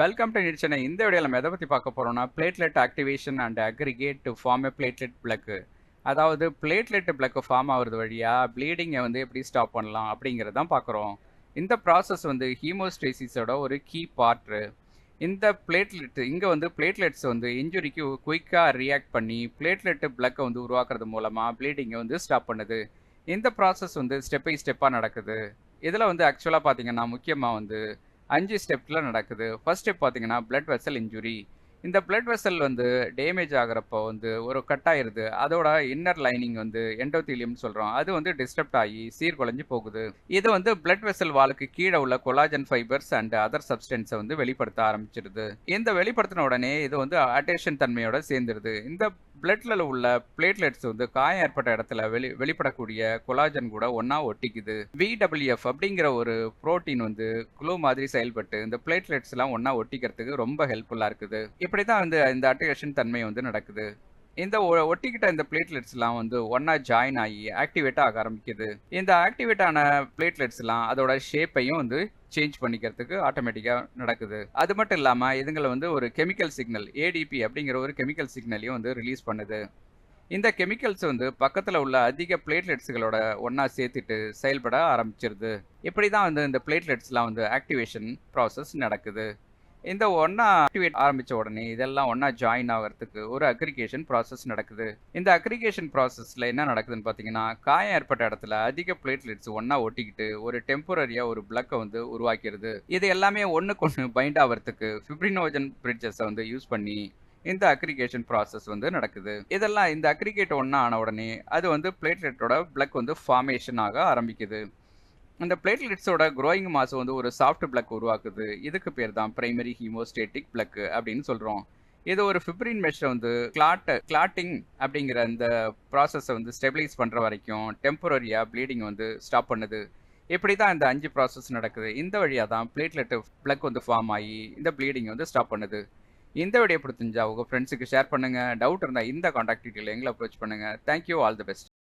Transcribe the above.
Welcome to NEET Chennai. இந்த வீடியோல நம்ம எதை பத்தி பார்க்க போறோம்னா, platelet activation and aggregate to form a platelet plug. அதாவது பிளேட்லெட் பிளக் ஃபார்ம் ஆகுறது வழியா ப்ளீடிங்கை வந்து எப்படி ஸ்டாப் பண்ணலாம் அப்படிங்கிறது தான் பார்க்குறோம். இந்த ப்ராசஸ் வந்து ஹீமோஸ்டேசிஸோட ஒரு கீ பார்ட். இந்த பிளேட்லெட் இங்க வந்து பிளேட்லெட்ஸ் வந்து இன்ஜுரிக்கு குயிக்கா ரியாக்ட் பண்ணி பிளேட்லெட் பிளக்கை வந்து உருவாக்குறது மூலமா ப்ளீடிங்கை வந்து ஸ்டாப் பண்ணுது. இந்த ப்ராசஸ் வந்து ஸ்டெப் பை ஸ்டெப்பா நடக்குது. இதுல வந்து ஆக்சுவலா பார்த்தீங்கன்னா, முக்கியமா வந்து 5 ஸ்டெப்ல நடக்குது. ஃபர்ஸ்ட் ஸ்டெப் பார்த்தீங்கன்னா, பிளட் வெசல் இன்ஜுரி. இந்த பிளட் வெசல் வந்து டேமேஜ் ஆகுறப்போ வந்து ஒரு கட் ஆயிருது. அதோட இன்னர் லைனிங் வந்து எண்டோதீலியம்னு சொல்றோம். அது வந்து டிஸ்டர்ப்ட் ஆகி சீர்குலைஞ்சு போகுது. இது வந்து பிளட் வெசல் வாலுக்கு கீழ உள்ள கொலாஜன் ஃபைபர்ஸ் அண்ட் அதர் சப்ஸ்டன்ஸ வந்து வெளிப்படுத்த ஆரம்பிச்சிருது. இந்த வெளிப்படுத்தின உடனே இது வந்து அட்டேஷன் தன்மையோட சேர்ந்துருது. இந்த பிளட்ல உள்ள பிளேட்லெட்ஸ் வந்து காயம் ஏற்பட்ட இடத்துல வெளிப்படக்கூடிய கொலாஜன் கூட ஒண்ணா ஒட்டிக்குது. VWF அப்படிங்கிற ஒரு புரோட்டீன் வந்து குளூ மாதிரி செயல்பட்டு இந்த பிளேட்லெட்ஸ் எல்லாம் ஒண்ணா ஒட்டிக்கிறதுக்கு ரொம்ப ஹெல்ப்ஃபுல்லா இருக்குது. இப்படிதான் வந்து இந்த அட்டேஷன் தன்மை வந்து நடக்குது. இந்த ஒட்டிக்கிட்ட இந்த பிளேட்லெட்ஸ்லாம் வந்து ஒண்ணா ஜாயின் ஆகி ஆக்டிவேட் ஆக ஆரம்பிக்குது. இந்த ஆக்டிவேட் ஆன பிளேட்லெட்ஸ்லாம் அதோட ஷேப்பையும் வந்து சேஞ்ச் பண்ணிக்கிறதுக்கு ஆட்டோமேட்டிக்கா நடக்குது. அது மட்டும் இல்லாம இதுங்கள வந்து ஒரு கெமிக்கல் சிக்னல் ADP அப்படிங்கிற ஒரு கெமிக்கல் சிக்னலையும் வந்து ரிலீஸ் பண்ணுது. இந்த கெமிக்கல்ஸ் வந்து பக்கத்துல உள்ள அதிக பிளேட்லெட்ஸ்களோட ஒண்ணா சேர்த்துட்டு செயல்பட ஆரம்பிச்சிருது. இப்படிதான் வந்து இந்த பிளேட்லெட்ஸ்லாம் வந்து ஆக்டிவேஷன் ப்ராசஸ் நடக்குது. இந்த ஒண்ணா ஆக்டிவேட் ஆரம்பிச்ச உடனே இதெல்லாம் ஒண்ணா ஜாயின் ஆகறதுக்கு ஒரு அக்ரிகேஷன் ப்ராசஸ் நடக்குது. இந்த அக்ரிகேஷன் ப்ராசஸ்ல என்ன நடக்குதுன்னு பார்த்தீங்கன்னா, காயம் ஏற்பட்ட இடத்துல அதிக பிளேட்லெட்ஸ் ஒண்ணா ஒட்டிக்கிட்டு ஒரு டெம்பரரியா ஒரு பிளக்க வந்து உருவாக்கிருது. இது எல்லாமே ஒண்ணுக்கொண்ணு பைண்ட் ஆவறதுக்கு ஃபிப்ரினோஜன் பிரிட்ஜஸ வந்து யூஸ் பண்ணி இந்த அக்ரிகேஷன் ப்ராசஸ் வந்து நடக்குது. இதெல்லாம் இந்த அக்ரிகேட் ஒண்ணா ஆன உடனே அது வந்து பிளேட்லெட்டோட பிளக் வந்து ஃபார்மேஷன் ஆக ஆரம்பிக்குது. அந்த பிளேட்லெட்ஸோட குரோயிங் மாஸ் வந்து ஒரு சாஃப்ட் பிளக் உருவாக்குது. இதுக்கு பேர் தான் பிரைமரி ஹீமோஸ்டேட்டிக் பிளக் அப்படின்னு சொல்றோம். இது ஒரு ஃபிப்ரின் மெஷ் வந்து கிளாட்டிங் அப்படிங்கிற இந்த ப்ராசஸை வந்து ஸ்டெபிலைஸ் பண்ற வரைக்கும் டெம்பரரியா ப்ளீடிங் வந்து ஸ்டாப் பண்ணுது. இப்படி தான் இந்த 5 ப்ராசஸ் நடக்குது. இந்த வழியா தான் பிளேட்லெட் பிளக் வந்து ஃபார்ம் ஆகி இந்த ப்ளீடிங் வந்து ஸ்டாப் பண்ணுது. இந்த வீடியோ பிடிச்சிருந்தா உங்க ஃப்ரெண்ட்ஸுக்கு ஷேர் பண்ணுங்க. டவுட் இருந்தா இந்த கான்டாக்ட் டீடைல் எங்களை அப்ரோச் பண்ணுங்க. தேங்க்யூ. All the best.